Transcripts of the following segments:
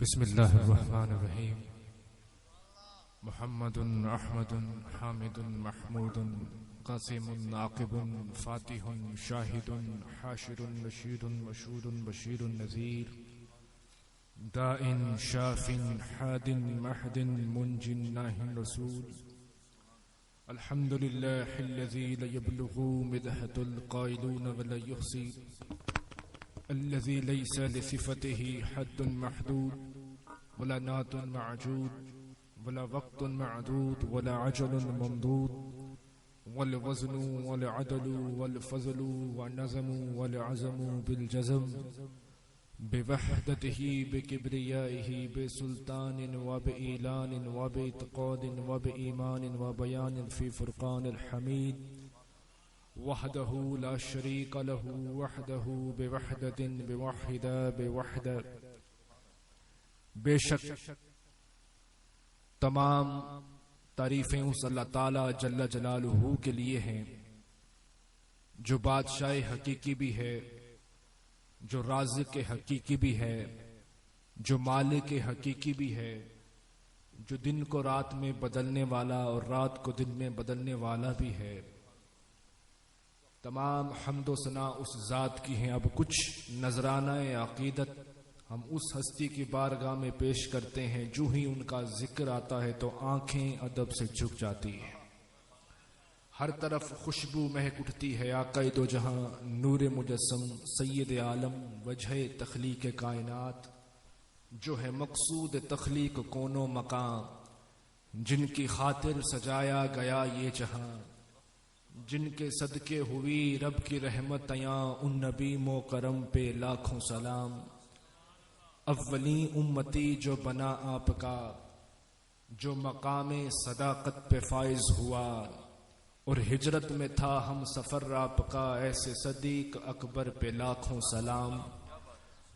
بسم الله الرحمن الرحيم. محمد أحمد حامد محمود قاسم عاقب فاتح شاهد حاشر رشيد مشهود بشير نذير داء شاف حاد محد منج ناه رسول. الحمد لله الذي لا يبلغ مدحة القائلون ولا يحصي، الذي ليس لصفته حد محدود ولا نات معجود ولا وقت معدود ولا عجل ممدود، والوزن والعدل والفضل والنظم والعزم بالجزم، بوحدته بكبريائه بسلطان وبإعلان وبإعتقاد وبإيمان وبيان في فرقان الحميد، وحده لا شريك له وحده بوحدة بوحدة بوحدة. بے شک تمام تعریفیں اس اللہ تعالی جل جلالہ کے لیے ہیں جو بادشاہ حقیقی بھی ہے، جو رازق حقیقی بھی ہے، جو مالک حقیقی بھی ہے، جو دن کو رات میں بدلنے والا اور رات کو دن میں بدلنے والا بھی ہے. تمام حمد و ثنا اس ذات کی ہیں. اب کچھ نذرانہ عقیدت ہم اس ہستی کی بارگاہ میں پیش کرتے ہیں. جو ہی ان کا ذکر آتا ہے تو آنکھیں ادب سے جھک جاتی ہیں. ہر طرف خوشبو مہک اٹھتی ہے. آقا دو جہاں نور مجسم سید عالم وجہ تخلیق کائنات، جو ہے مقصود تخلیق کون و مقام، جن کی خاطر سجایا گیا یہ جہاں، جن کے صدقے ہوئی رب کی رحمت عیاں، ان نبی مکرم پہ لاکھوں سلام. اولین امتی جو بنا آپ کا، جو مقام صداقت پہ فائز ہوا، اور ہجرت میں تھا ہم سفر آپ کا، ایسے صدیق اکبر پہ لاکھوں سلام.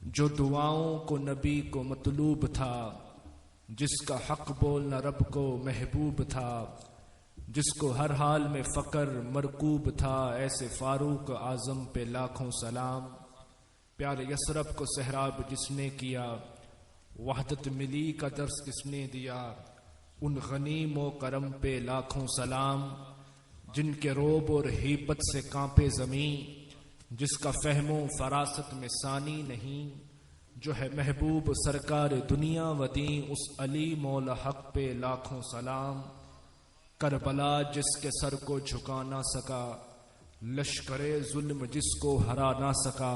جو دعاؤں کو نبی کو مطلوب تھا، جس کا حق بولنا رب کو محبوب تھا، جس کو ہر حال میں فقر مرکوب تھا، ایسے فاروق اعظم پہ لاکھوں سلام. پیار یسرب کو سہراب جس نے کیا، وحدت ملی کا درس کس نے دیا، ان غنیم و کرم پہ لاکھوں سلام. جن کے روب اور ہیبت سے کانپے زمین، جس کا فہم و فراست میں ثانی نہیں، جو ہے محبوب سرکار دنیا و دین، اس علی مولا حق پہ لاکھوں سلام. کربلا جس کے سر کو جھکا نہ سکا، لشکر ظلم جس کو ہرا نہ سکا،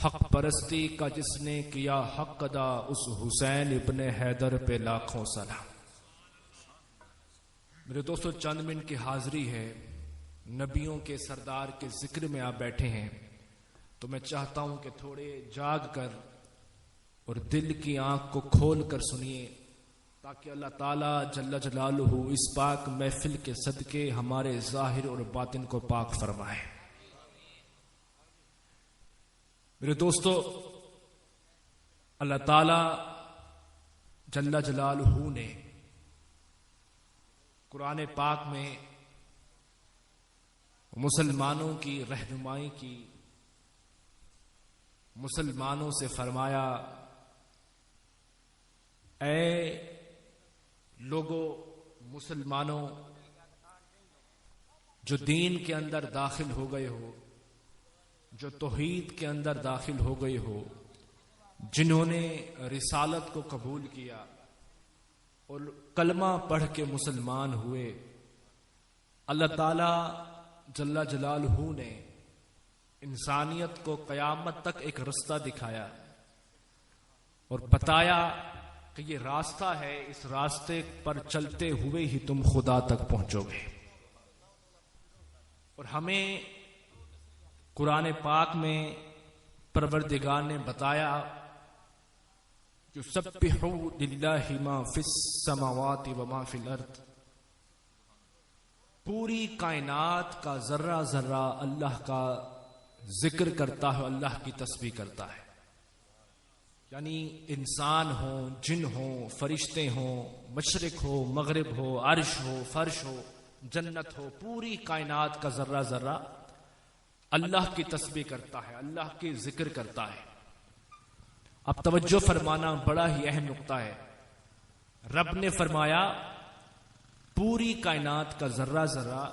حق پرستی کا جس نے کیا حق ادا، اس حسین ابن حیدر پہ لاکھوں سلام. میرے دوستو چند منٹ کی حاضری ہے. نبیوں کے سردار کے ذکر میں آپ بیٹھے ہیں تو میں چاہتا ہوں کہ تھوڑے جاگ کر اور دل کی آنکھ کو کھول کر سنیے، تاکہ اللہ تعالیٰ جل جلالہ اس پاک محفل کے صدقے ہمارے ظاہر اور باطن کو پاک فرمائے. میرے دوستو اللہ تعالیٰ جل جلالہ نے قرآن پاک میں مسلمانوں کی رہنمائی کی، مسلمانوں سے فرمایا اے لوگو مسلمانوں جو دین کے اندر داخل ہو گئے ہو، جو توحید کے اندر داخل ہو گئے ہو، جنہوں نے رسالت کو قبول کیا اور کلمہ پڑھ کے مسلمان ہوئے، اللہ تعالی جل جلالہ نے انسانیت کو قیامت تک ایک رستہ دکھایا اور بتایا کہ یہ راستہ ہے، اس راستے پر چلتے ہوئے ہی تم خدا تک پہنچو گے. اور ہمیں قرآن پاک میں پروردگار نے بتایا جو سبحوا للہ ما فی السماوات و ما فی الارض، پوری کائنات کا ذرہ ذرہ اللہ کا ذکر کرتا ہے، اللہ کی تسبیح کرتا ہے. یعنی انسان ہو، جن ہو، فرشتے ہوں، مشرق ہو، مغرب ہو، عرش ہو، فرش ہو، جنت ہو، پوری کائنات کا ذرہ ذرہ اللہ کی تسبیح کرتا ہے، اللہ کی ذکر کرتا ہے. اب توجہ فرمانا، بڑا ہی اہم نقطہ ہے۔ رب نے فرمایا پوری کائنات کا ذرہ ذرہ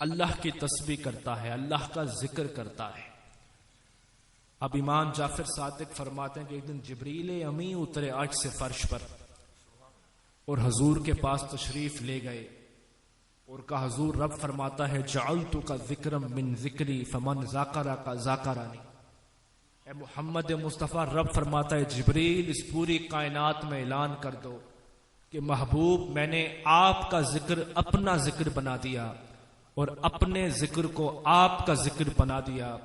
اللہ کی تسبیح کرتا ہے، اللہ کا ذکر کرتا ہے۔ اب امام جعفر صادق فرماتے ہیں کہ ایک دن جبریل امی اترے عرش سے فرش پر اور حضور کے پاس تشریف لے گئے اور کہا حضور، رب فرماتا ہے جعلتک ذکرا من ذکری فمن ذاکرک ذاکرانی۔ اے محمد مصطفیٰ، رب فرماتا ہے جبریل اس پوری کائنات میں اعلان کر دو کہ محبوب میں نے آپ کا ذکر اپنا ذکر بنا دیا اور اپنے ذکر کو آپ کا ذکر بنا دیا۔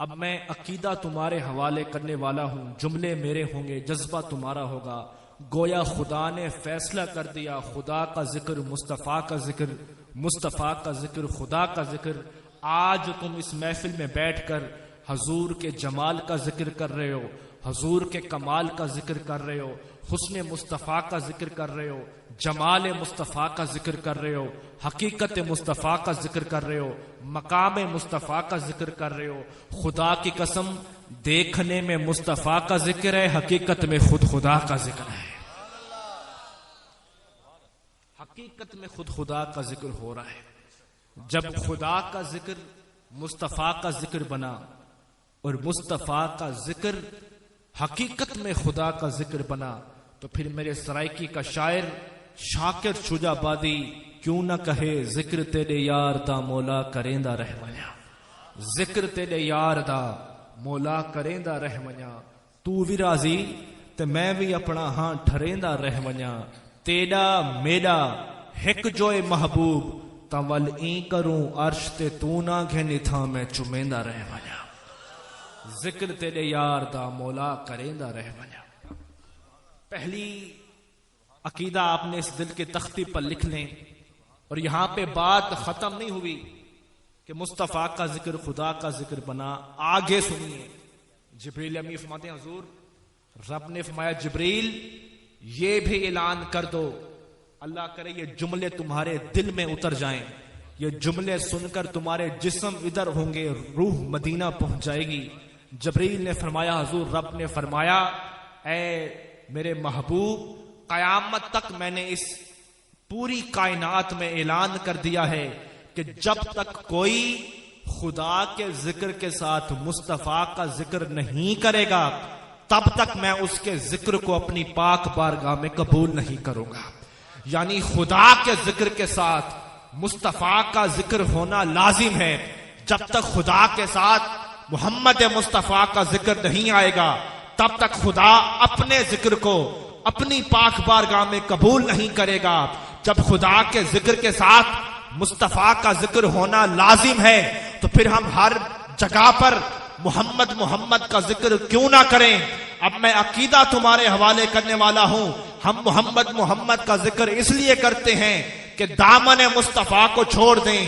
اب میں عقیدہ تمہارے حوالے کرنے والا ہوں، جملے میرے ہوں گے، جذبہ تمہارا ہوگا۔ گویا خدا نے فیصلہ کر دیا، خدا کا ذکر مصطفیٰ کا ذکر، مصطفیٰ کا ذکر خدا کا ذکر۔ آج تم اس محفل میں بیٹھ کر حضور کے جمال کا ذکر کر رہے ہو، حضور کے کمال کا ذکر کر رہے ہو، حسن مصطفیٰ کا ذکر کر رہے ہو، جمال مصطفیٰ کا ذکر کر رہے ہو، حقیقت مصطفیٰ کا ذکر کر رہے ہو، مقام مصطفیٰ کا ذکر کر رہے ہو۔ خدا کی قسم دیکھنے میں مصطفیٰ کا ذکر ہے، حقیقت میں خود خدا کا ذکر ہے۔ حقیقت میں خود خدا کا ذکر ہو رہا ہے۔ جب خدا کا ذکر مصطفیٰ کا ذکر بنا اور مصطفیٰ کا ذکر حقیقت میں خدا کا ذکر بنا، تو پھر میرے سرائکی کا شاعر شاکر شجاع بادی کیوں نہ کہے ذکر تیرے یار دا مولا کریندہ رہ ونیا، ذکر تیرے یار دا مولا کریندہ رہ ونیا، تو بھی راضی تے میں بھی اپنا ہاں ٹھریندہ رہ ونیا، تیرا میرا ہک جوئے محبوب تول این کروں عرش تے تو نہ گھنی تھا میں چمیندہ رہ ونیا، ذکر تیرے یار دا مولا کریندہ رہ ونیا۔ پہلی عقیدہ آپ نے اس دل کے تختی پر لکھ لیں، اور یہاں پہ بات ختم نہیں ہوئی کہ مصطفیٰ کا ذکر خدا کا ذکر بنا۔ آگے سنیے، جبریل امی فرماتے ہیں حضور، رب نے فرمایا جبریل یہ بھی اعلان کر دو، اللہ کرے یہ جملے تمہارے دل میں اتر جائیں، یہ جملے سن کر تمہارے جسم ادھر ہوں گے، روح مدینہ پہنچ جائے گی۔ جبریل نے فرمایا حضور، رب نے فرمایا اے میرے محبوب، قیامت تک میں نے اس پوری کائنات میں اعلان کر دیا ہے کہ جب تک کوئی خدا کے ذکر کے ساتھ مصطفیٰ کا ذکر نہیں کرے گا تب تک میں اس کے ذکر کو اپنی پاک بارگاہ میں قبول نہیں کروں گا۔ یعنی خدا کے ذکر کے ساتھ مصطفیٰ کا ذکر ہونا لازم ہے۔ جب تک خدا کے ساتھ محمد مصطفیٰ کا ذکر نہیں آئے گا تب تک خدا اپنے ذکر کو اپنی پاک بارگاہ میں قبول نہیں کرے گا۔ جب خدا کے ذکر کے ساتھ مصطفیٰ کا ذکر ہونا لازم ہے تو پھر ہم ہر جگہ پر محمد محمد کا ذکر کیوں نہ کریں؟ اب میں عقیدہ تمہارے حوالے کرنے والا ہوں، ہم محمد محمد کا ذکر اس لیے کرتے ہیں کہ دامن مصطفیٰ کو چھوڑ دیں،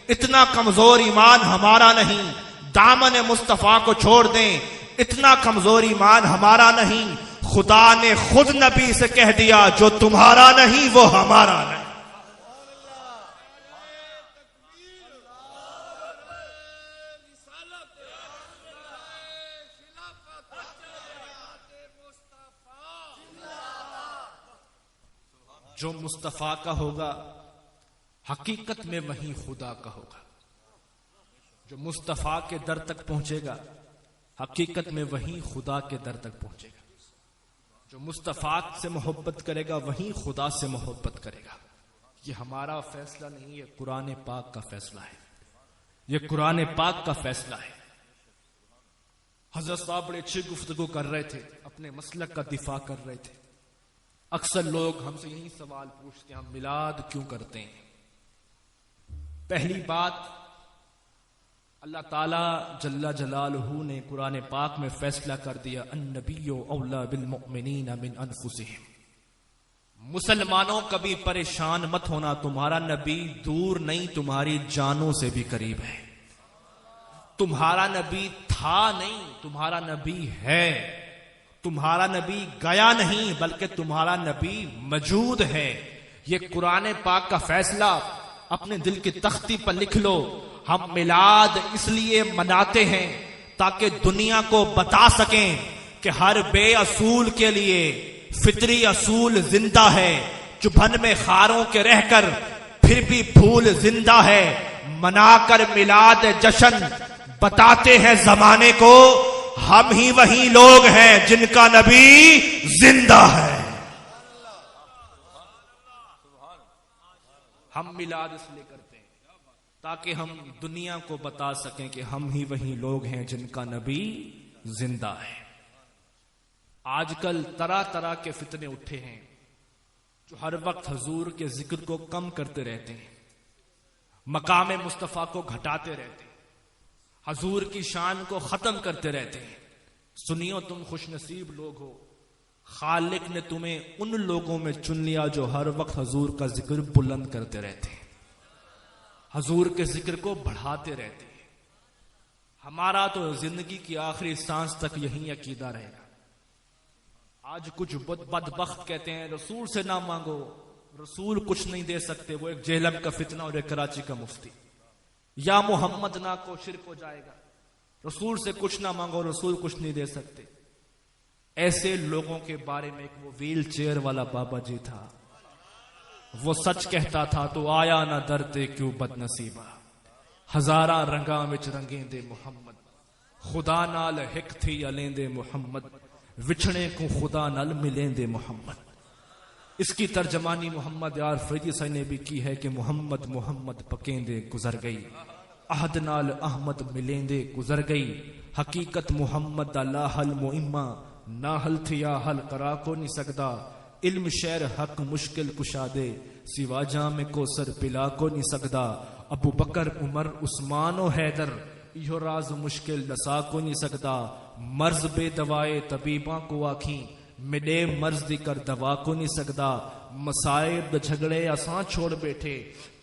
اتنا کمزور ایمان ہمارا نہیں، دامن مصطفیٰ کو چھوڑ دیں، اتنا کمزور ایمان ہمارا نہیں۔ خدا نے خود نبی سے کہہ دیا جو تمہارا نہیں وہ ہمارا نہیں۔ جو مصطفیٰ کا ہوگا حقیقت میں وہی خدا کا ہوگا، جو مصطفیٰ کے در تک پہنچے گا حقیقت میں وہی خدا کے در تک پہنچے گا، جو مصطفیٰ سے محبت کرے گا وہی خدا سے محبت کرے گا۔ یہ ہمارا فیصلہ نہیں، یہ قرآن پاک کا فیصلہ ہے، یہ قرآن پاک کا فیصلہ ہے۔ حضرت صاحب بڑے اچھی گفتگو کر رہے تھے، اپنے مسلک کا دفاع کر رہے تھے۔ اکثر لوگ ہم سے یہی سوال پوچھتے ہیں ہم میلاد کیوں کرتے ہیں؟ پہلی بات، اللہ تعالیٰ جل جلالہ نے قرآن پاک میں فیصلہ کر دیا النبی اولا بالمؤمنین من انفسہم۔ مسلمانوں کبھی پریشان مت ہونا، تمہارا نبی دور نہیں، تمہاری جانوں سے بھی قریب ہے۔ تمہارا نبی تھا نہیں، تمہارا نبی ہے۔ تمہارا نبی گیا نہیں بلکہ تمہارا نبی موجود ہے۔ یہ قرآن پاک کا فیصلہ اپنے دل کی تختی پر لکھ لو۔ ہم میلاد اس لیے مناتے ہیں تاکہ دنیا کو بتا سکیں کہ ہر بے اصول کے لیے فطری اصول زندہ ہے، چبھن میں خاروں کے رہ کر پھر بھی پھول زندہ ہے، منا کر میلاد جشن بتاتے ہیں زمانے کو، ہم ہی وہی لوگ ہیں جن کا نبی زندہ ہے۔ ہم میلاد اس لیے کرتے ہیں تاکہ ہم دنیا کو بتا سکیں کہ ہم ہی وہی لوگ ہیں جن کا نبی زندہ ہے۔ آج کل طرح طرح کے فتنے اٹھے ہیں جو ہر وقت حضور کے ذکر کو کم کرتے رہتے ہیں، مقام مصطفیٰ کو گھٹاتے رہتے ہیں، حضور کی شان کو ختم کرتے رہتے ہیں۔ سنیو تم خوش نصیب لوگ ہو، خالق نے تمہیں ان لوگوں میں چن لیا جو ہر وقت حضور کا ذکر بلند کرتے رہتے ہیں، حضور کے ذکر کو بڑھاتے رہتے ہیں۔ ہمارا تو زندگی کی آخری سانس تک یہی عقیدہ رہے گا۔ آج کچھ بدبخت کہتے ہیں رسول سے نہ مانگو، رسول کچھ نہیں دے سکتے، وہ ایک جہلم کا فتنہ اور ایک کراچی کا مفتی، یا محمد نہ کو شرک ہو جائے گا، رسول سے کچھ نہ مانگو، رسول کچھ نہیں دے سکتے۔ ایسے لوگوں کے بارے میں ایک وہ ویل چیئر والا بابا جی تھا، وہ سچ کہتا تھا تو آیا نہ درتے کیوں بد نصیبہ، ہزاراں رنگاں وچ رنگیں دے محمد، خدا نال ہک تھی الیں دے محمد، وچھڑے کو خدا نال ملیں دے محمد۔ اس کی ترجمانی محمد یار فریدی صاحب نے بھی کی ہے کہ محمد محمد پکیں دے گزر گئی، عہد نال احمد ملیں دے گزر گئی، حقیقت محمد دا لا حل معمہ، نہ حل تھیا حل کرا کو نہیں سکدا، علم شعر حق مشکل کشادے، سوا جام کوثر پلا کو نہیں سکدا، ابو بکر عمر عثمان و حیدر، یہ راز مشکل نسا کو نہیں سکدا، مرض بے دوائے طبیباں کو آکھیں، مڈے مرض دی کر دوا کو نہیں سکدا، مسائب دا جھگڑے اساں چھوڑ بیٹھے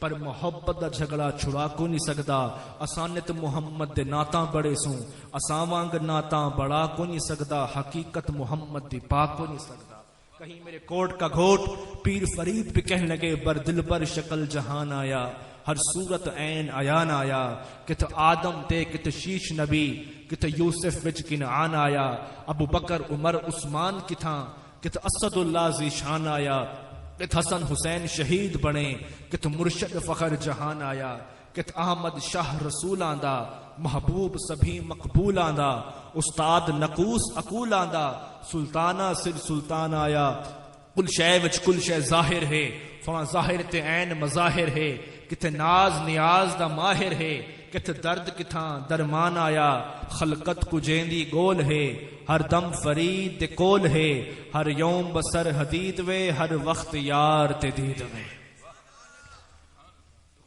پر محبت دا جھگڑا چھڑا کو نہیں سکدا، اسانت محمد دے ناتاں بڑے سوں، اساں وانگ ناتاں بڑا کو نہیں سکدا، حقیقت محمد دی پا کو نہیں سکدا۔ کہیں میرے کوٹ کا گھوٹ پیر فرید بھی کہنے لگے بر دل بر شکل جہان آیا، ہر صورت عین عیان آیا، کت آدم تے کت شیش نبی، کت یوسف وچ کنعان آیا، ابو بکر عمر عثمان کتھاں، کت اسد اللہ ذیشان آیا، کت حسن حسین شہید بنے، کت مرشد فخر جہان آیا، کت احمد شاہ رسول آندا، محبوب سبھی مقبول آندا، استاد نقوس اقول آندا، سلطانہ سر سلطان آیا، کل شے وچ کل شے ظاہر ہے، فاں ظاہر تے عین مظاہر ہے، کتے ناز نیاز دا ماہر ہے، کتے درد کتھاں درمان آیا، خلقت کو جیندی گول ہے، ہر دم فرید دے کول ہے، ہر یوم بسر حدید وے، ہر وقت یار تے دید وے۔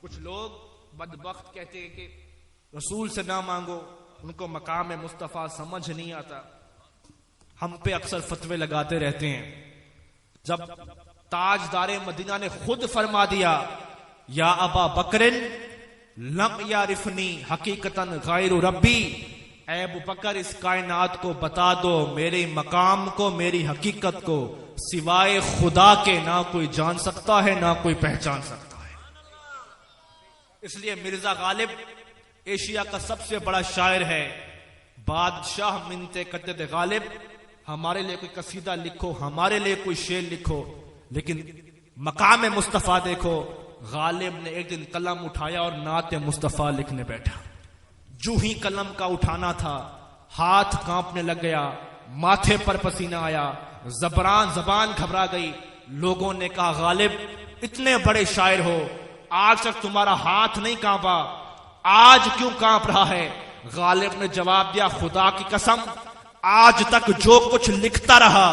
کچھ لوگ بدبخت کہتے ہیں کہ رسول سے نہ مانگو، ان کو مقام مصطفیٰ سمجھ نہیں آتا۔ ہم پہ اکثر فتوے لگاتے رہتے ہیں، جب تاجدار مدینہ نے خود فرما دیا یا ابا بکرن لم یعرفنی حقیقتاً غیر ربی، اے ابو بکر اس کائنات کو بتا دو میرے مقام کو، میری حقیقت کو سوائے خدا کے نہ کوئی جان سکتا ہے نہ کوئی پہچان سکتا ہے۔ اس لیے مرزا غالب ایشیا کا سب سے بڑا شاعر ہے، بادشاہ منتے قدد غالب، ہمارے لیے کوئی قصیدہ لکھو، ہمارے لیے کوئی شعر لکھو، لیکن مقام مصطفیٰ دیکھو۔ غالب نے ایک دن قلم اٹھایا اور نعت مصطفیٰ لکھنے بیٹھا، جو ہی قلم کا اٹھانا تھا ہاتھ کانپنے لگ گیا، ماتھے پر پسینہ آیا، زبان گھبرا گئی۔ لوگوں نے کہا غالب اتنے بڑے شاعر ہو، آج تک تمہارا ہاتھ نہیں کانپا، آج کیوں کانپ رہا ہے؟ غالب نے جواب دیا خدا کی قسم آج تک جو کچھ لکھتا رہا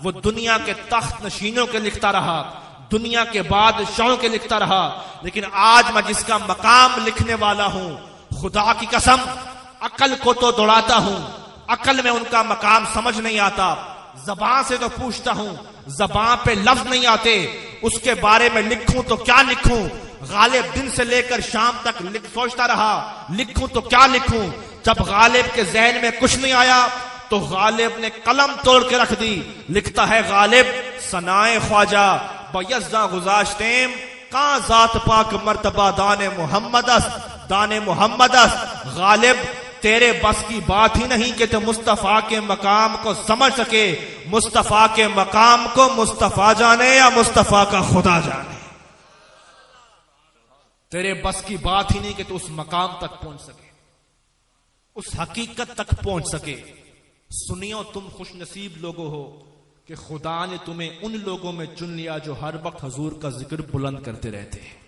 وہ دنیا کے تخت نشینوں کے لکھتا رہا، دنیا کے بادشاہوں کے لکھتا رہا، لیکن آج میں جس کا مقام لکھنے والا ہوں، خدا کی قسم عقل کو تو دوڑاتا ہوں، عقل میں ان کا مقام سمجھ نہیں آتا، زبان سے تو پوچھتا ہوں، زبان پہ لفظ نہیں آتے، اس کے بارے میں لکھوں تو کیا لکھوں؟ غالب دن سے لے کر شام تک سوچتا رہا لکھوں تو کیا لکھوں۔ جب غالب کے ذہن میں کچھ نہیں آیا تو غالب نے قلم توڑ کے رکھ دی، لکھتا ہے غالب ثنائے خواجہ بیزا گزاشتیم کہاں ذات پاک مرتبہ دان محمد است، دان محمد است۔ غالب تیرے بس کی بات ہی نہیں کہ تو مصطفیٰ کے مقام کو سمجھ سکے. مصطفیٰ کے مقام کو مصطفیٰ جانے یا مصطفیٰ کا خدا جانے. تیرے بس کی بات ہی نہیں کہ تو اس مقام تک پہنچ سکے, اس حقیقت تک پہنچ سکے. سنیو, تم خوش نصیب لوگوں ہو کہ خدا نے تمہیں ان لوگوں میں چن لیا جو ہر وقت حضور کا ذکر بلند کرتے رہتے ہیں.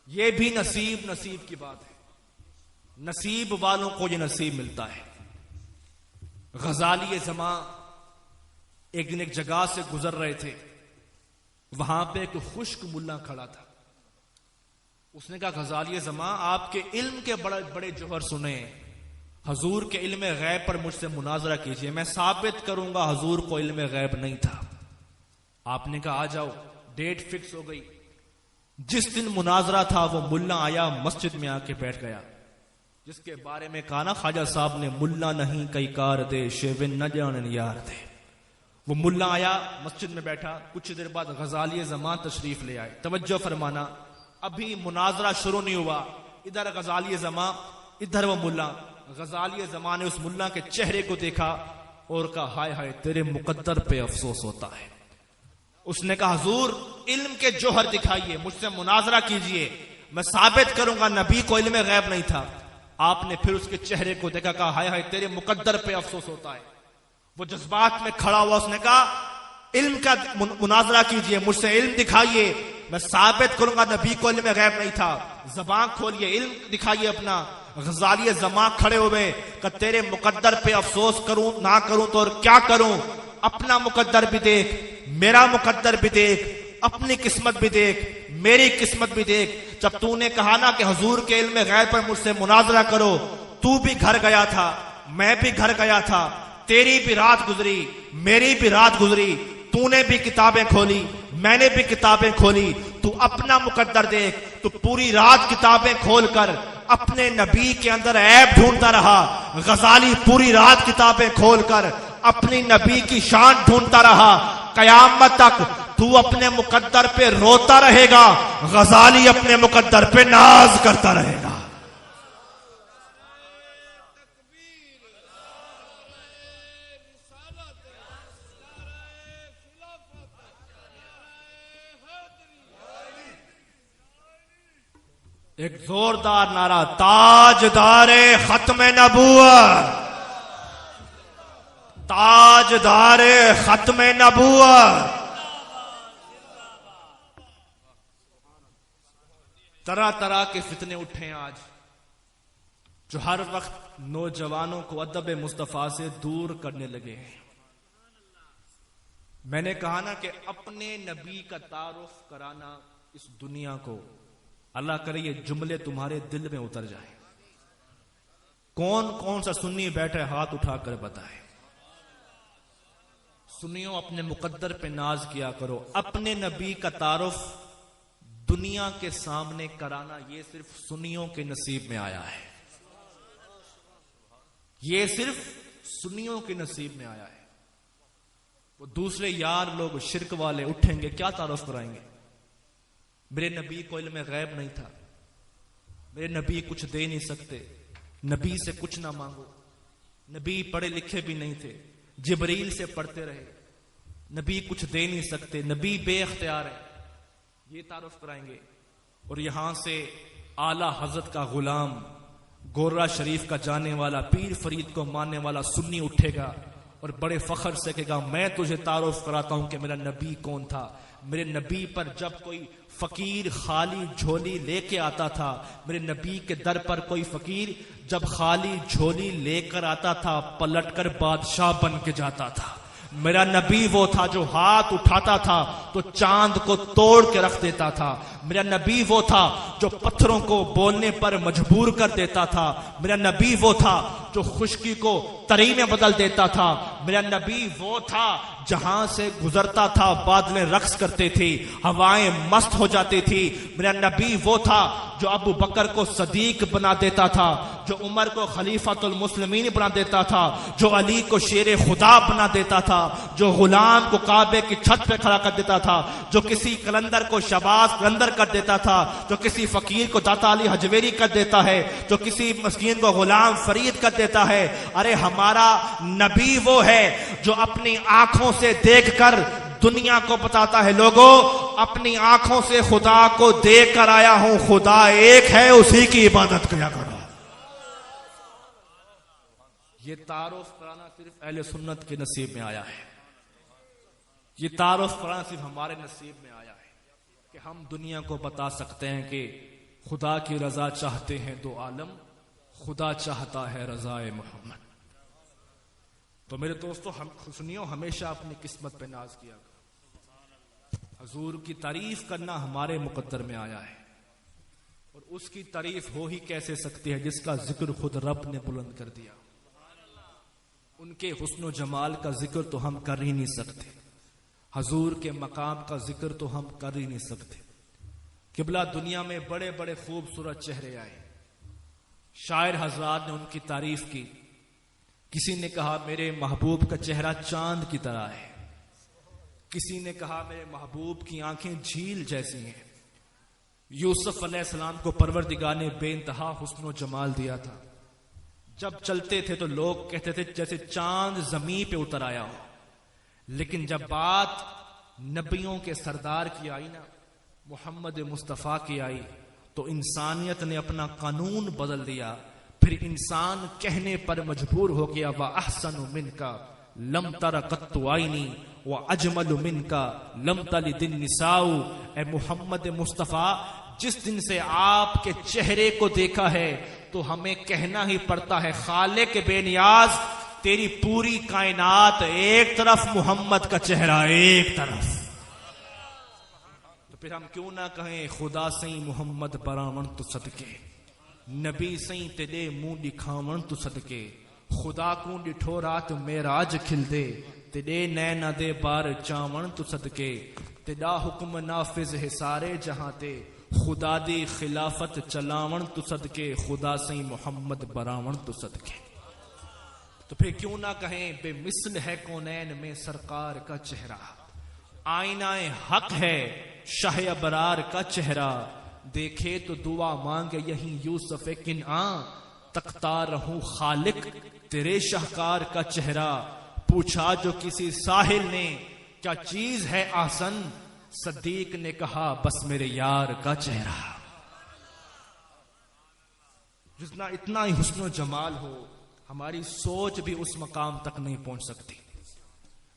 یہ بھی نصیب کی بات ہے. نصیب والوں کو یہ نصیب ملتا ہے. غزالی زمان ایک دن ایک جگہ سے گزر رہے تھے. وہاں پہ ایک خشک ملا کھڑا تھا. اس نے کہا, غزالی زمان آپ کے علم کے بڑے بڑے جوہر سنے, حضور کے علم غیب پر مجھ سے مناظرہ کیجئے, میں ثابت کروں گا حضور کو علم غیب نہیں تھا. آپ نے کہا آ جاؤ. ڈیٹ فکس ہو گئی. جس دن مناظرہ تھا وہ ملا آیا, مسجد میں آ کے بیٹھ گیا. جس کے بارے میں کہا نا خواجہ صاحب نے, ملا نہیں کئی کار دے شیون نہ جانن یار دے. وہ ملا آیا, مسجد میں بیٹھا. کچھ دیر بعد غزالی زمان تشریف لے آئے. توجہ فرمانا, ابھی مناظرہ شروع نہیں ہوا. ادھر غزالی زمان, ادھر وہ ملا. غزالی زمان نے اس ملا کے چہرے کو دیکھا اور کہا, ہائے ہائے تیرے مقدر پہ افسوس ہوتا ہے. اس نے کہا, حضور علم کے جوہر دکھائیے, مجھ سے مناظرہ کیجئے, میں ثابت کروں گا نبی کو علم غیب نہیں تھا. آپ نے پھر اس کے چہرے کو دیکھا, کہا ہائے ہائے تیرے مقدر پہ افسوس ہوتا ہے. وہ جذبات میں کھڑا ہوا. اس نے کہا, علم کا مناظرہ کیجئے, مجھ سے علم دکھائیے, میں ثابت کروں گا نبی کو علم غیب نہیں تھا. زبان کھولیے, علم دکھائیے اپنا. غزالی زمان کھڑے ہوئے کہ تیرے مقدر پہ افسوس کروں نہ کروں تو اور کیا کروں. اپنا مقدر بھی دیکھ, میرا مقدر بھی دیکھ, اپنی قسمت بھی دیکھ, میری قسمت بھی دیکھ. جب تو نے کہا نا کہ حضور کے علم غیب پر مجھ سے مناظرہ کرو, تو بھی گھر گیا تھا, میں بھی گھر گیا تھا, تیری بھی رات گزری, میری بھی رات گزری, تو نے بھی کتابیں کھولی, میں نے بھی کتابیں کھولی. تو اپنا مقدر دیکھ. تو پوری رات کتابیں کھول کر اپنے نبی کے اندر عیب ڈھونڈتا رہا. غزالی پوری رات کتابیں کھول کر اپنی نبی کی شان ڈھونڈتا رہا. قیامت تک تو اپنے مقدر پہ روتا رہے گا, غزالی اپنے مقدر پہ ناز کرتا رہے گا. ایک زوردار نعرہ, تاجدار ختم نبوت, تاجدار ختم نبوت. طرح طرح کے فتنے اٹھے ہیں آج, جو ہر وقت نوجوانوں کو ادب مصطفیٰ سے دور کرنے لگے ہیں. میں نے کہا نا کہ اپنے نبی کا تعارف کرانا اس دنیا کو, اللہ کرے یہ جملے تمہارے دل میں اتر جائیں. کون کون سا سنی بیٹھے ہاتھ اٹھا کر بتائے. سنیوں, اپنے مقدر پہ ناز کیا کرو. اپنے نبی کا تعارف دنیا کے سامنے کرانا یہ صرف سنیوں کے نصیب میں آیا ہے. یہ صرف سنیوں کے نصیب میں آیا ہے. وہ دوسرے یار لوگ شرک والے اٹھیں گے, کیا تعارف کرائیں گے. میرے نبی کو علم غیب نہیں تھا, میرے نبی کچھ دے نہیں سکتے, نبی سے کچھ نہ مانگو. نبی پڑھے لکھے بھی نہیں تھے, جبریل سے پڑھتے رہے, نبی کچھ دے نہیں سکتے, نبی بے اختیار ہے, یہ تعارف کرائیں گے. اور یہاں سے اعلیٰ حضرت کا غلام, گورا شریف کا جانے والا, پیر فرید کو ماننے والا سنی اٹھے گا اور بڑے فخر سے کہے گا, میں تجھے تعارف کراتا ہوں کہ میرا نبی کون تھا. میرے نبی پر جب کوئی فقیر خالی جھولی لے کے آتا تھا, میرے نبی کے در پر کوئی فقیر جب خالی جھولی لے کر آتا تھا, پلٹ کر بادشاہ بن کے جاتا تھا. میرا نبی وہ تھا جو ہاتھ اٹھاتا تھا تو چاند کو توڑ کے رکھ دیتا تھا. میرا نبی وہ تھا جو پتھروں کو بولنے پر مجبور کر دیتا تھا. میرا نبی وہ تھا جو خشکی کو تری میں بدل دیتا تھا. میرا نبی وہ تھا جہاں سے گزرتا تھا بادلیں رقص کرتے تھی, ہوائیں مست ہو جاتی تھی. میرا نبی وہ تھا جو ابو بکر کو صدیق بنا دیتا تھا, جو عمر کو خلیفۃ المسلمین بنا دیتا تھا, جو علی کو شیر خدا بنا دیتا تھا, جو غلام کو کعبے کی چھت پہ کھڑا کر دیتا تھا، جو کسی قلندر کو شہباز قلندر کر دیتا تھا، جو کسی فقیر کو داتا علی حجویری کر دیتا ہے، جو کسی مسکین کو غلام فرید کر دیتا ہے، ارے ہمارا نبی وہ ہے جو اپنی آنکھوں سے دیکھ کر دنیا کو بتاتا ہے، لوگوں اپنی آنکھوں سے خدا کو دیکھ کر آیا ہوں، خدا ایک ہے، اسی کی عبادت کیا کرو۔ یہ تعارف کرانا صرف اہل سنت کے نصیب میں آیا ہے، یہ تعارف کرانا صرف ہمارے نصیب میں آیا ہے کہ ہم دنیا کو بتا سکتے ہیں کہ خدا کی رضا چاہتے ہیں دو عالم، خدا چاہتا ہے رضا محمد۔ تو میرے دوستو سنیو، ہمیشہ اپنی قسمت پہ ناز کیا کرو۔ حضور کی تعریف کرنا ہمارے مقدر میں آیا ہے، اور اس کی تعریف ہو ہی کیسے سکتی ہے جس کا ذکر خود رب نے بلند کر دیا۔ ان کے حسن و جمال کا ذکر تو ہم کر ہی نہیں سکتے، حضور کے مقام کا ذکر تو ہم کر ہی نہیں سکتے۔ قبلہ دنیا میں بڑے بڑے خوبصورت چہرے آئے، شاعر حضرات نے ان کی تعریف کی۔ کسی نے کہا میرے محبوب کا چہرہ چاند کی طرح ہے، کسی نے کہا میرے محبوب کی آنکھیں جھیل جیسی ہیں۔ یوسف علیہ السلام کو پروردگار نے بے انتہا حسن و جمال دیا تھا، جب چلتے تھے تو لوگ کہتے تھے جیسے چاند زمین پہ اتر آیا ہو، لیکن جب بات نبیوں کے سردار کی آئی نا، محمد مصطفیٰ کی آئی، تو انسانیت نے اپنا قانون بدل دیا۔ پھر انسان کہنے پر مجبور ہو گیا وَأَحْسَنُ مِنْكَ لَمْ تَرَ قَطُّ عَيْنِي وَأَجْمَلُ مِنْكَ لَمْ تَلِدِ النِّسَاءُ۔ اے محمد مصطفیٰ، جس دن سے آپ کے چہرے کو دیکھا ہے تو ہمیں کہنا ہی پڑتا ہے خالق بے نیاز، تیری پوری کائنات ایک طرف، محمد کا چہرہ ایک طرف۔ تو پھر ہم کیوں نہ کہیں خدا سیں محمد براون تو صدقے، نبی سیں تیرے منہ دکھاون تو صدقے، خدا کو ڈٹھو رات معراج کھل دے، تیرے نینا دے بار چاون تو صدقے، تیرا حکم نافذ ہے سارے جہاں تے، خدا دی خلافت چلاون تو صدقے، خدا سیں محمد براون تو صدقے۔ تو پھر کیوں نہ کہیں بے مثل ہے کونین میں سرکار کا چہرہ، آئینہ حق ہے شاہ ابرار کا چہرہ، دیکھے تو دعا مانگے یہی یوسف کنعان، تکتا رہوں خالق تیرے شاہکار کا چہرہ، پوچھا جو کسی ساحل نے کیا چیز ہے آسن، صدیق نے کہا بس میرے یار کا چہرہ۔ جتنا اتنا ہی حسن و جمال ہو، ہماری سوچ بھی اس مقام تک نہیں پہنچ سکتی۔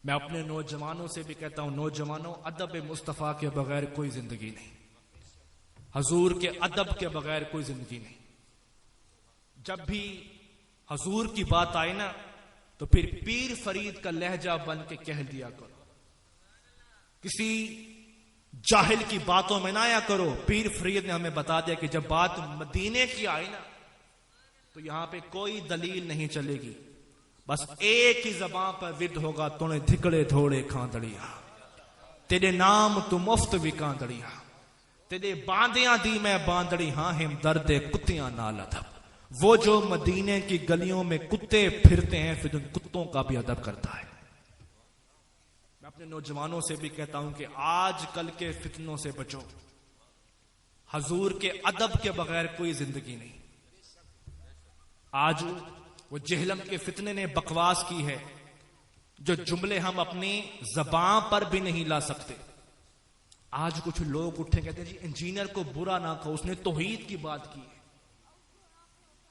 میں اپنے نوجوانوں سے بھی کہتا ہوں، نوجوانوں ادب مصطفیٰ کے بغیر کوئی زندگی نہیں، حضور کے ادب کے بغیر کوئی زندگی نہیں۔ جب بھی حضور کی بات آئے نا تو پھر پیر فرید کا لہجہ بن کے کہہ دیا کرو، کسی جاہل کی باتوں میں نہ آیا کرو۔ پیر فرید نے ہمیں بتا دیا کہ جب بات مدینے کی آئی نا تو یہاں پہ کوئی دلیل نہیں چلے گی، بس ایک ہی زبان پر ورد ہوگا، تو نے دھکڑے دھوڑے کھاندڑیا، تیرے نام تو مفت بھی کاندڑیا، تیرے باندیاں دی میں باندڑی، ہاں ہم درد کتیاں نال ادب۔ وہ جو مدینے کی گلیوں میں کتے پھرتے ہیں پھر ان کتوں کا بھی ادب کرتا ہے۔ میں اپنے نوجوانوں سے بھی کہتا ہوں کہ آج کل کے فتنوں سے بچو، حضور کے ادب کے بغیر کوئی زندگی نہیں۔ آج وہ جہلم کے فتنے نے بکواس کی ہے، جو جملے ہم اپنی زبان پر بھی نہیں لا سکتے۔ آج کچھ لوگ اٹھے کہتے ہیں جی انجینئر کو برا نہ کہو، اس نے توحید کی بات کی ہے۔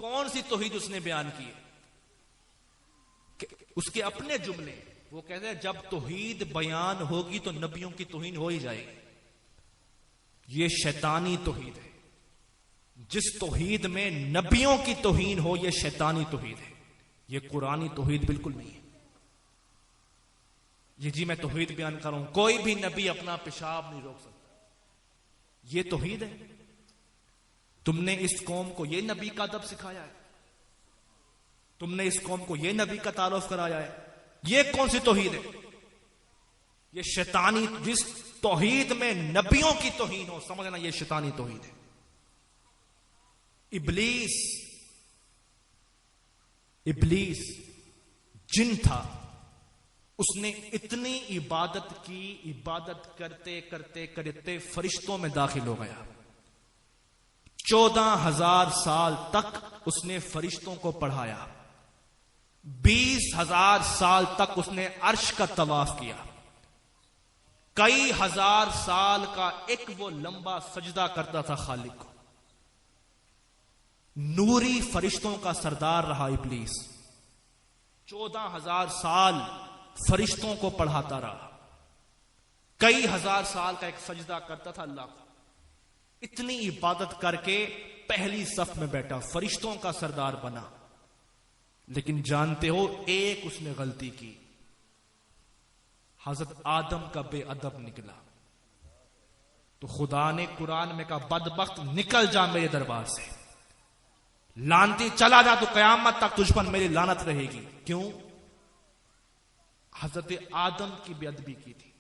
کون سی توحید اس نے بیان کی ہے؟ اس کے اپنے جملے، وہ کہتے ہیں جب توحید بیان ہوگی تو نبیوں کی توہین ہو ہی جائے گی۔ یہ شیطانی توحید ہے، جس توحید میں نبیوں کی توہین ہو یہ شیطانی توحید ہے، یہ قرآنی توحید بالکل نہیں ہے۔ یہ جی میں توحید بیان کر رہا ہوں، کوئی بھی نبی اپنا پیشاب نہیں روک سکتا، یہ توحید ہے؟ تم نے اس قوم کو یہ نبی کا ادب سکھایا ہے، تم نے اس قوم کو یہ نبی کا تعارف کرایا ہے، یہ کون سی توحید ہے؟ یہ شیطانی، جس توحید میں نبیوں کی توہین ہو سمجھنا یہ شیطانی توحید ہے۔ ابلیس جن تھا، اس نے اتنی عبادت کی، عبادت کرتے کرتے کرتے فرشتوں میں داخل ہو گیا۔ 14,000 سال تک اس نے فرشتوں کو پڑھایا، 20,000 سال تک اس نے عرش کا طواف کیا، کئی ہزار سال کا ایک وہ لمبا سجدہ کرتا تھا خالق کو۔ نوری فرشتوں کا سردار رہا ابلیس، 14,000 سال فرشتوں کو پڑھاتا رہا، کئی ہزار سال کا ایک سجدہ کرتا تھا اللہ کو۔ اتنی عبادت کر کے پہلی صف میں بیٹھا، فرشتوں کا سردار بنا، لیکن جانتے ہو ایک اس نے غلطی کی، حضرت آدم کا بے ادب نکلا، تو خدا نے قرآن میں کہا بدبخت نکل جا میرے دربار سے، لعنتی چلا جا، تو قیامت تک تجھ پر میری لعنت رہے گی۔ کیوں؟ حضرت آدم کی بے ادبی کی تھی۔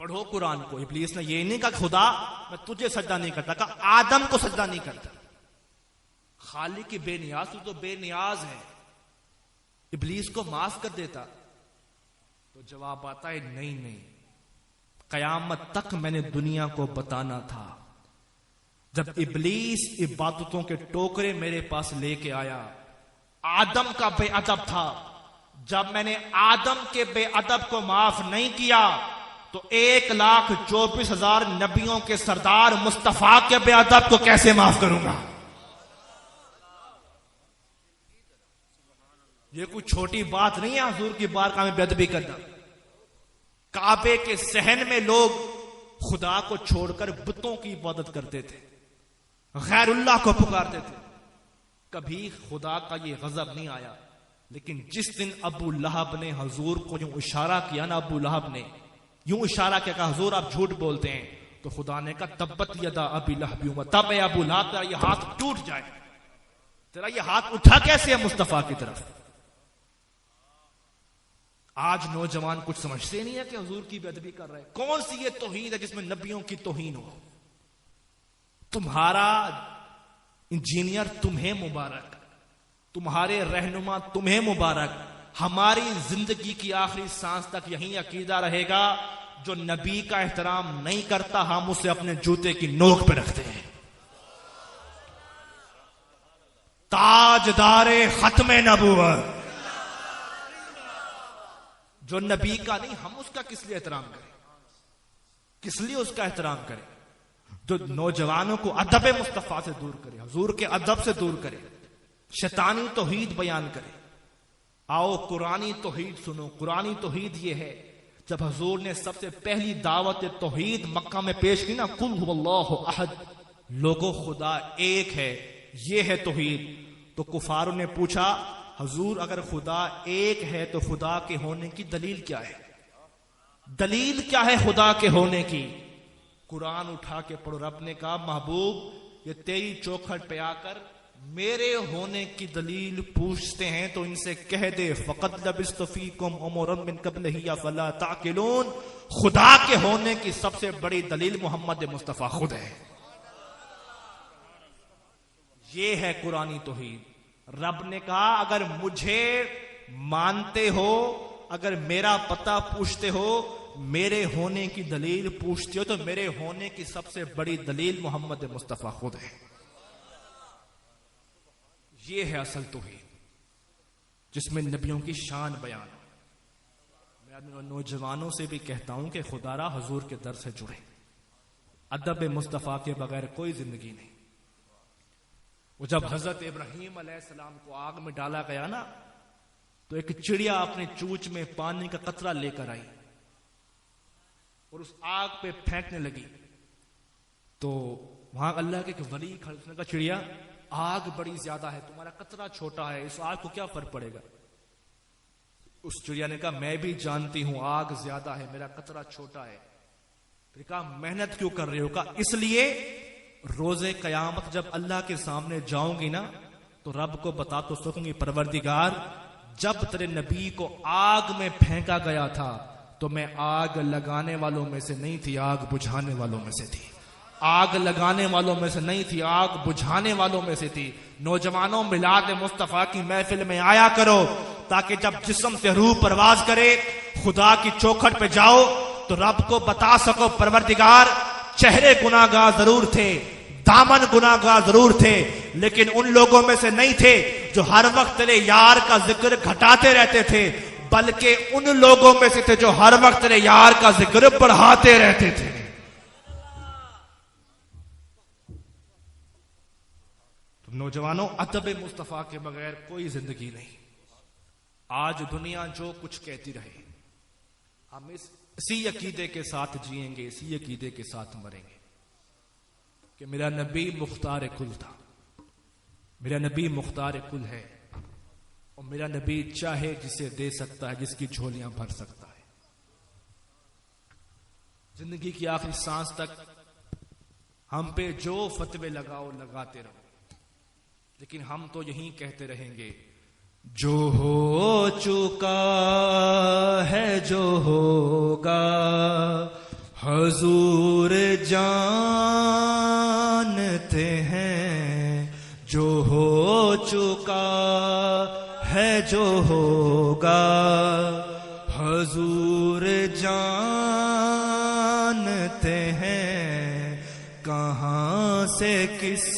پڑھو قرآن کو، ابلیس نے یہ نہیں کہا خدا میں تجھے سجدہ نہیں کرتا، کہا آدم کو سجدہ نہیں کرتا۔ خالق کی بے نیاز، تو بے نیاز ہے، ابلیس کو معاف کر دیتا، تو جواب آتا ہے نہیں، قیامت تک میں نے دنیا کو بتانا تھا۔ جب ابلیس عبادتوں کے ٹوکرے میرے پاس لے کے آیا، آدم کا بے ادب تھا، جب میں نے آدم کے بے ادب کو معاف نہیں کیا تو 1,24,000 نبیوں کے سردار مصطفیٰ کے بے ادب کو کیسے معاف کروں گا؟ یہ کوئی چھوٹی بات نہیں ہے حضور کی بارگاہ میں بے ادبی کرنا۔ کعبے کے صحن میں لوگ خدا کو چھوڑ کر بتوں کی عبادت کرتے تھے، غیر اللہ کو پکارتے تھے، کبھی خدا کا یہ غضب نہیں آیا۔ لیکن جس دن ابو لہب نے حضور کو یوں اشارہ کیا نا، ابو لہب نے یوں اشارہ کیا، کہا حضور آپ جھوٹ بولتے ہیں، تو خدا نے کہا تبت یدا ابی لہب وتب، تب اے ابو لہب تیرا یہ ہاتھ ٹوٹ جائے، تیرا یہ ہاتھ اٹھا کیسے ہے مصطفیٰ کی طرف؟ آج نوجوان کچھ سمجھتے نہیں ہے کہ حضور کی بے ادبی کر رہے ہیں۔ کون سی یہ توہین ہے جس میں نبیوں کی توہین ہو؟ تمہارا انجینئر تمہیں مبارک، تمہارے رہنما تمہیں مبارک، ہماری زندگی کی آخری سانس تک یہی عقیدہ رہے گا، جو نبی کا احترام نہیں کرتا ہم اسے اپنے جوتے کی نوک پہ رکھتے ہیں۔ تاجدار ختم نبوت، جو نبی کا نہیں، ہم اس کا کس لیے احترام کریں؟ کس لیے اس کا احترام کریں؟ جو نوجوانوں کو ادب مصطفیٰ سے دور کرے، حضور کے ادب سے دور کرے، شیطانی توحید بیان کرے۔ آؤ قرآنی توحید سنو۔ قرآنی توحید یہ ہے، جب حضور نے سب سے پہلی دعوت توحید مکہ میں پیش کی نا، قل هو اللہ احد، لوگو خدا ایک ہے، یہ ہے توحید، تو کفاروں نے پوچھا حضور اگر خدا ایک ہے تو خدا کے ہونے کی دلیل کیا ہے؟ دلیل کیا ہے خدا کے ہونے کی؟ قرآن اٹھا کے پڑھو۔ رب نے کہا محبوب یہ تیری چوکھٹ پہ آ کر میرے ہونے کی دلیل پوچھتے ہیں تو ان سے کہہ دے فقد لبثت فیکم عمرا من قبلہ افلا تعقلون، خدا کے ہونے کی سب سے بڑی دلیل محمد مصطفیٰ خود ہے۔ یہ ہے قرآنی توحید۔ رب نے کہا اگر مجھے مانتے ہو، اگر میرا پتہ پوچھتے ہو، میرے ہونے کی دلیل پوچھتے ہو، تو میرے ہونے کی سب سے بڑی دلیل محمد مصطفیٰ خود ہے۔ یہ ہے اصل توحید جس میں نبیوں کی شان بیان ہو۔ میں نوجوانوں سے بھی کہتا ہوں کہ خدا را حضور کے در سے جڑے، ادب مصطفیٰ کے بغیر کوئی زندگی نہیں۔ وہ جب حضرت ابراہیم علیہ السلام کو آگ میں ڈالا گیا نا، تو ایک چڑیا اپنے چونچ میں پانی کا قطرہ لے کر آئی اور اس آگ پہ پھینکنے لگی، تو وہاں اللہ کے ایک ولی کھڑے کا چڑیا آگ بڑی زیادہ ہے، تمہارا قطرہ چھوٹا ہے، اس آگ کو کیا فرق پڑے گا؟ اس چڑیا نے کہا میں بھی جانتی ہوں آگ زیادہ ہے، میرا قطرہ چھوٹا ہے۔ پھر کہا محنت کیوں کر رہے ہو؟ کہا اس لیے روز قیامت جب اللہ کے سامنے جاؤں گی نا تو رب کو بتا تو سکوں گی پروردگار جب تیرے نبی کو آگ میں پھینکا گیا تھا تو میں آگ لگانے والوں میں سے نہیں تھی، آگ بجھانے والوں میں سے تھی۔ آگ لگانے والوں میں سے نہیں تھی، آگ بجھانے والوں میں سے تھی۔ نوجوانوں میلاد مصطفیٰ کی محفل میں آیا کرو، تاکہ جب جسم سے روح پرواز کرے خدا کی چوکھٹ پہ جاؤ تو رب کو بتا سکو پروردگار چہرے گناہگار ضرور تھے، دامن گناہگار ضرور تھے، لیکن ان لوگوں میں سے نہیں تھے جو ہر وقت تیرے یار کا ذکر گھٹاتے رہتے تھے، بلکہ ان لوگوں میں سے تھے جو ہر وقت تیرے یار کا ذکر بڑھاتے رہتے تھے۔ نوجوانوں، ادب مصطفیٰ کے بغیر کوئی زندگی نہیں۔ آج دنیا جو کچھ کہتی رہے، ہم اسی عقیدے کے ساتھ جئیں گے، اسی عقیدے کے ساتھ مریں گے کہ میرا نبی مختار کل تھا، میرا نبی مختار کل ہے، اور میرا نبی چاہے جسے دے سکتا ہے، جس کی جھولیاں بھر سکتا ہے۔ زندگی کی آخری سانس تک ہم پہ جو فتوے لگاؤ لگاتے رہو، لیکن ہم تو یہی کہتے رہیں گے جو ہو چکا ہے جو ہوگا حضور جانتے ہیں، جو ہو چکا ہے جو ہوگا حضور جانتے ہیں، کہاں سے کس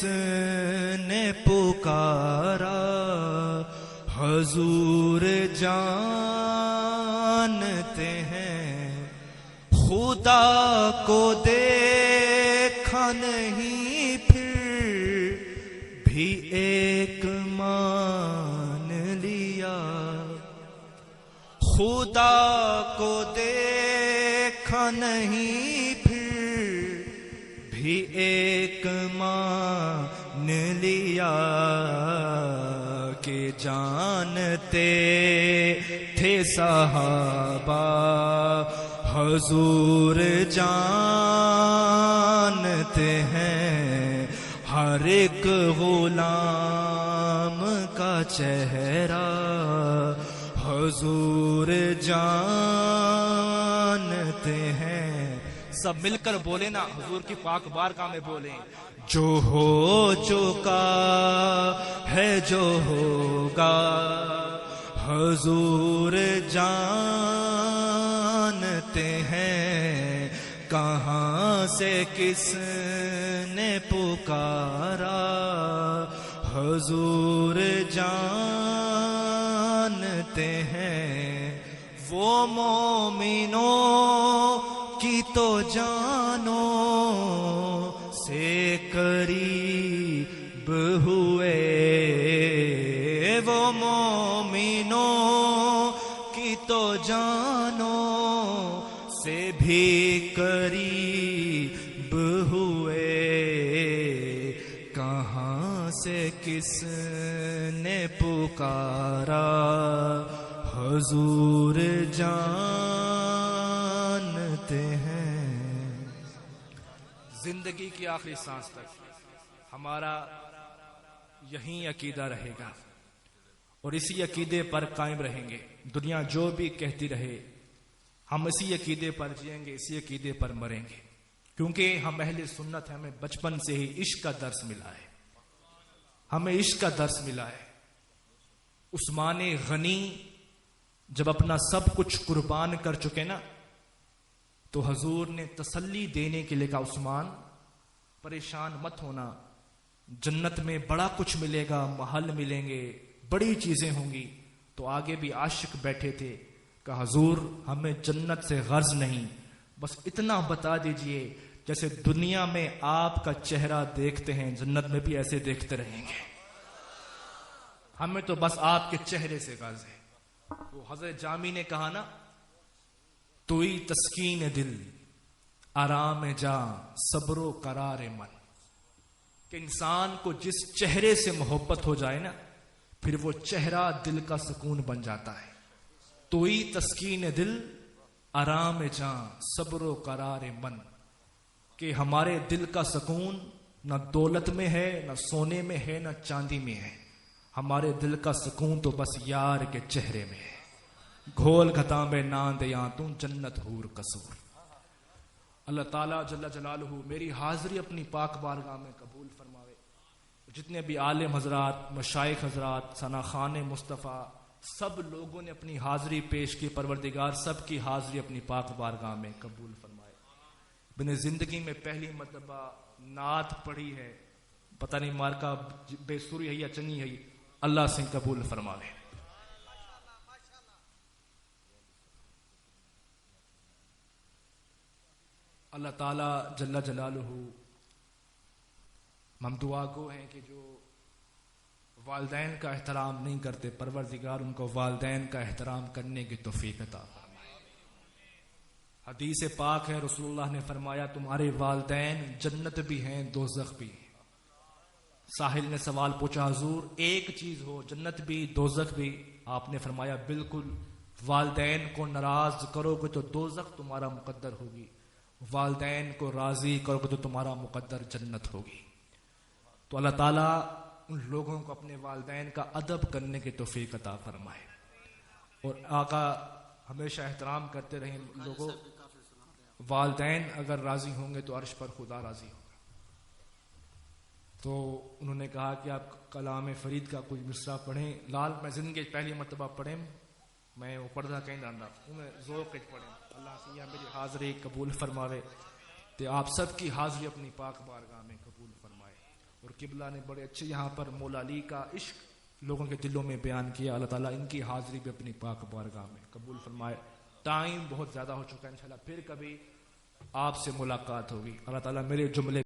نے پکارا حضور جانتے ہیں، خدا کو دیکھا نہیں پھر بھی ایک مان لیا، خدا کو دیکھا نہیں پھر بھی ایک مان لیا، کہ جانتے تھے صحابہ حضور جانتے ہیں، ہر ایک غلام کا چہرہ حضور جانتے ہیں۔ سب مل کر بولے نا، حضور کی پاک بارگاہ میں بولیں، جو ہو چکا ہے جو ہوگا حضور جانتے ہیں، کہاں سے کس نے پکارا حضور جانتے ہیں، وہ مومنوں کی تو جانوں سے قریب ہوئے، وہ مومنوں کی تو جانوں سے بھی قریب ہوئے، کہاں سے کس نے پکارا حضور جانتے ہیں۔ زندگی کی آخری سانس تک ہمارا یہی عقیدہ رہے گا اور اسی عقیدے پر قائم رہیں گے۔ دنیا جو بھی کہتی رہے، ہم اسی عقیدے پر جئیں گے، اسی عقیدے پر مریں گے، کیونکہ ہم اہل سنت ہیں، ہمیں بچپن سے ہی عشق کا درس ملا ہے، ہمیں عشق کا درس ملا ہے۔ عثمان غنی جب اپنا سب کچھ قربان کر چکے نا، تو حضور نے تسلی دینے کے لیے کہا عثمان پریشان مت ہونا، جنت میں بڑا کچھ ملے گا، محل ملیں گے، بڑی چیزیں ہوں گی۔ تو آگے بھی عاشق بیٹھے تھے، کہا حضور ہمیں جنت سے غرض نہیں، بس اتنا بتا دیجئے جیسے دنیا میں آپ کا چہرہ دیکھتے ہیں جنت میں بھی ایسے دیکھتے رہیں گے، ہمیں تو بس آپ کے چہرے سے غرض ہے۔ وہ حضرت جامی نے کہا نا، توئی تسکین دل آرام جاں صبر و قرار من، کہ انسان کو جس چہرے سے محبت ہو جائے نا، پھر وہ چہرہ دل کا سکون بن جاتا ہے۔ توئی تسکین دل آرام جاں صبر و قرار من، کہ ہمارے دل کا سکون نہ دولت میں ہے، نہ سونے میں ہے، نہ چاندی میں ہے، ہمارے دل کا سکون تو بس یار کے چہرے میں ہے۔ گھول گھتا میں ناند یا تم جنت حور قصور۔ اللہ تعالیٰ جل جلالہ میری حاضری اپنی پاک بارگاہ میں قبول فرماوے۔ جتنے بھی عالم حضرات، مشائخ حضرات، ثنا خان مصطفیٰ، سب لوگوں نے اپنی حاضری پیش کی، پروردگار سب کی حاضری اپنی پاک بارگاہ میں قبول فرمائے۔ میں نے زندگی میں پہلی مرتبہ نعت پڑھی ہے، پتہ نہیں مارکا بے سری ہے یا چنگی ہے، اللہ سے قبول فرمائے۔ اللہ تعالی جل جلالہ، ہم دعا گو ہیں کہ جو والدین کا احترام نہیں کرتے، پروردگار ان کو والدین کا احترام کرنے کی توفیق عطا فرمائے۔ حدیث پاک ہے، رسول اللہ نے فرمایا تمہارے والدین جنت بھی ہیں دوزخ بھی ہیں۔ ساحل نے سوال پوچھا حضور ایک چیز ہو جنت بھی دوزخ بھی؟ آپ نے فرمایا بالکل، والدین کو ناراض کرو گے تو دوزخ تمہارا مقدر ہوگی، والدین کو راضی کرو گے تو تمہارا مقدر جنت ہوگی۔ تو اللہ تعالیٰ ان لوگوں کو اپنے والدین کا ادب کرنے کی توفیق عطا فرمائے، اور آقا ہمیشہ احترام کرتے رہیں لوگوں، والدین اگر راضی ہوں گے تو عرش پر خدا راضی ہوگا۔ تو انہوں نے کہا کہ آپ کلام فرید کا کوئی مصرع پڑھیں، لال میں زندگی پہلی مرتبہ پڑھیں، میں وہ پڑھتا کہیں جانا انہیں ذوق پڑھیں، اللہ سے یہ میری حاضری قبول فرماوے، تو آپ سب کی حاضری اپنی پاک بارگاہ میں قبول فرمائے۔ اور قبلہ نے بڑے اچھے یہاں پر مولا علی کا عشق لوگوں کے دلوں میں بیان کیا، اللہ تعالیٰ ان کی حاضری بھی اپنی پاک بارگاہ میں قبول فرمائے۔ ٹائم بہت زیادہ ہو چکا ہے، انشاءاللہ پھر کبھی آپ سے ملاقات ہوگی۔ اللہ تعالیٰ میرے جملے